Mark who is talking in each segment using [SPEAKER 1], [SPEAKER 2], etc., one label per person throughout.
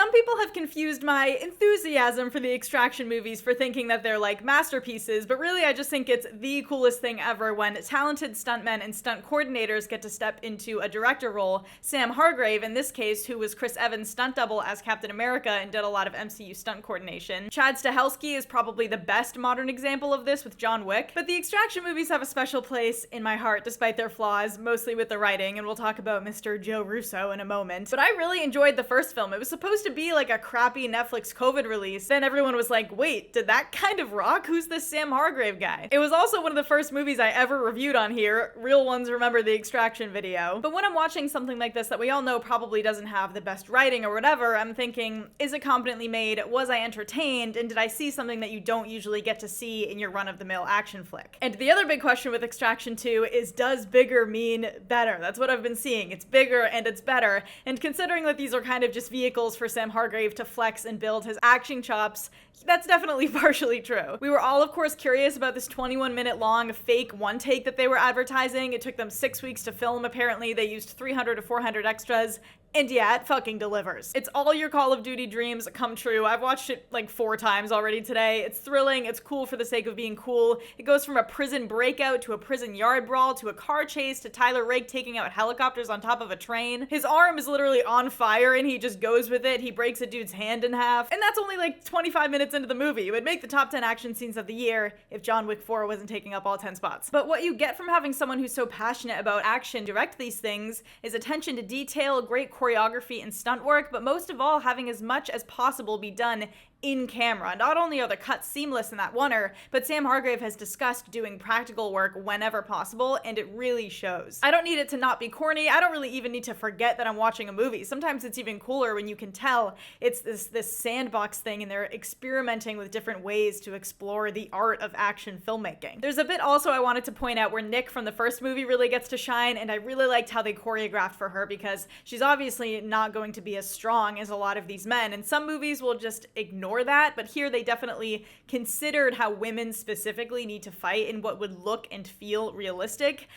[SPEAKER 1] Some people have confused my enthusiasm for the Extraction movies for thinking that they're like masterpieces, but really I just think it's the coolest thing ever when talented stuntmen and stunt coordinators get to step into a director role. Sam Hargrave, in this case, who was Chris Evans' stunt double as Captain America and did a lot of MCU stunt coordination. Chad Stahelski is probably the best modern example of this with John Wick, but the Extraction movies have a special place in my heart despite their flaws, mostly with the writing, and we'll talk about Mr. Joe Russo in a moment. But I really enjoyed the first film. It was supposed to be like a crappy Netflix COVID release. Then everyone was like, wait, did that kind of rock? Who's this Sam Hargrave guy? It was also one of the first movies I ever reviewed on here. Real ones remember the Extraction video. But when I'm watching something like this that we all know probably doesn't have the best writing or whatever, I'm thinking, is it competently made? Was I entertained? And did I see something that you don't usually get to see in your run-of-the-mill action flick? And the other big question with Extraction 2 is, does bigger mean better? That's what I've been seeing. It's bigger and it's better. And considering that these are kind of just vehicles for Sam Hargrave to flex and build his acting chops, that's definitely partially true. We were all, of course, curious about this 21-minute long fake one take that they were advertising. It took them 6 weeks to film, apparently. They used 300 to 400 extras. And yeah, it fucking delivers. It's all your Call of Duty dreams come true. I've watched it like 4 times already today. It's thrilling, it's cool for the sake of being cool. It goes from a prison breakout to a prison yard brawl to a car chase to Tyler Rake taking out helicopters on top of a train. His arm is literally on fire and he just goes with it. He breaks a dude's hand in half. And that's only like 25 minutes into the movie. It would make the top 10 action scenes of the year if John Wick 4 wasn't taking up all 10 spots. But what you get from having someone who's so passionate about action direct these things is attention to detail, great choreography and stunt work, but most of all, having as much as possible be done in camera. Not only are the cuts seamless in that oneer, but Sam Hargrave has discussed doing practical work whenever possible, and it really shows. I don't need it to not be corny. I don't really even need to forget that I'm watching a movie. Sometimes it's even cooler when you can tell it's this sandbox thing and they're experimenting with different ways to explore the art of action filmmaking. There's a bit also I wanted to point out where Nick from the first movie really gets to shine, and I really liked how they choreographed for her because she's obviously not going to be as strong as a lot of these men, and some movies will just ignore that, but here they definitely considered how women specifically need to fight and what would look and feel realistic.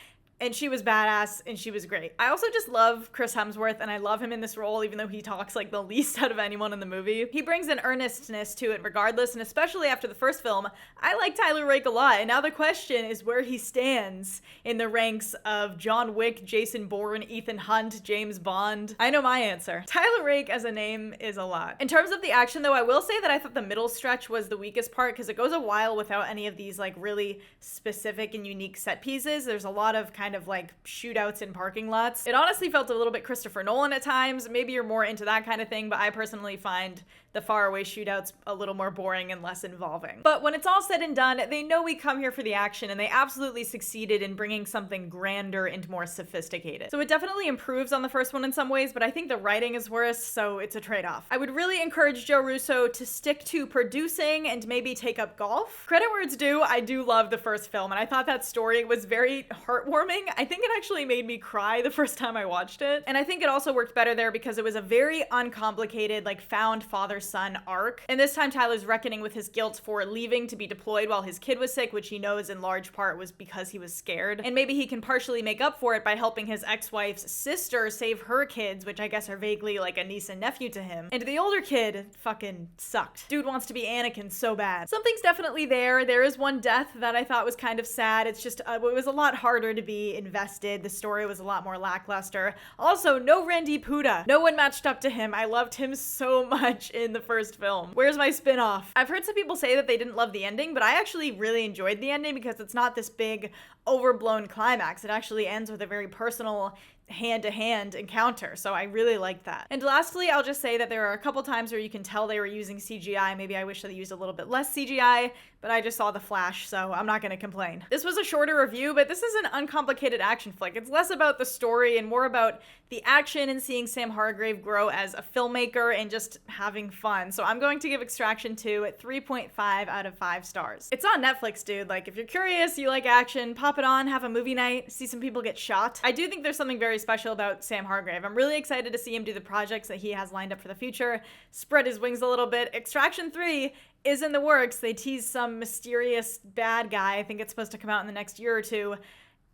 [SPEAKER 1] And she was badass, and she was great. I also just love Chris Hemsworth, and I love him in this role, even though he talks like the least out of anyone in the movie. He brings an earnestness to it regardless, and especially after the first film, I like Tyler Rake a lot. And now the question is where he stands in the ranks of John Wick, Jason Bourne, Ethan Hunt, James Bond. I know my answer. Tyler Rake as a name is a lot. In terms of the action, though, I will say that I thought the middle stretch was the weakest part because it goes a while without any of these like really specific and unique set pieces. There's a lot of kind of like shootouts in parking lots. It honestly felt a little bit Christopher Nolan at times. Maybe you're more into that kind of thing, but I personally find the faraway shootouts a little more boring and less involving. But when it's all said and done, they know we come here for the action, and they absolutely succeeded in bringing something grander and more sophisticated. So it definitely improves on the first one in some ways, but I think the writing is worse, so it's a trade-off. I would really encourage Joe Russo to stick to producing and maybe take up golf. Credit where it's due, I do love the first film, and I thought that story was very heartwarming. I think it actually made me cry the first time I watched it, and I think it also worked better there because it was a very uncomplicated, like, found father-son arc. And this time Tyler's reckoning with his guilt for leaving to be deployed while his kid was sick, which he knows in large part was because he was scared. And maybe he can partially make up for it by helping his ex-wife's sister save her kids, which I guess are vaguely like a niece and nephew to him. And the older kid fucking sucked. Dude wants to be Anakin so bad. Something's definitely there. There is one death that I thought was kind of sad. It's just, it was a lot harder to be invested. The story was a lot more lackluster. Also, no Randy Puda. No one matched up to him. I loved him so much in the first film. Where's my spin-off? I've heard some people say that they didn't love the ending, but I actually really enjoyed the ending because it's not this big overblown climax. It actually ends with a very personal hand-to-hand encounter, so I really liked that. And lastly, I'll just say that there are a couple times where you can tell they were using CGI. Maybe I wish they used a little bit less CGI, but I just saw The Flash, so I'm not gonna complain. This was a shorter review, but this is an uncomplicated action flick. It's less about the story and more about the action and seeing Sam Hargrave grow as a filmmaker and just having fun. So I'm going to give Extraction 2 at 3.5 out of 5 stars. It's on Netflix, dude. Like, if you're curious, you like action, pop it on, have a movie night, see some people get shot. I do think there's something very special about Sam Hargrave. I'm really excited to see him do the projects that he has lined up for the future, spread his wings a little bit. Extraction 3 is in the works. They tease some mysterious bad guy. I think it's supposed to come out in the next year or two.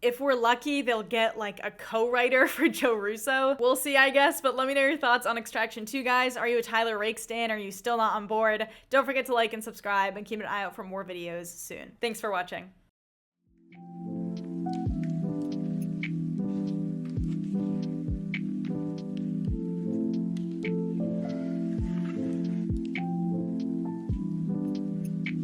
[SPEAKER 1] If we're lucky, they'll get like a co-writer for Joe Russo. We'll see, I guess, but let me know your thoughts on Extraction 2, guys. Are you a Tyler Rake stan? Are you still not on board? Don't forget to like and subscribe and keep an eye out for more videos soon. Thanks for watching.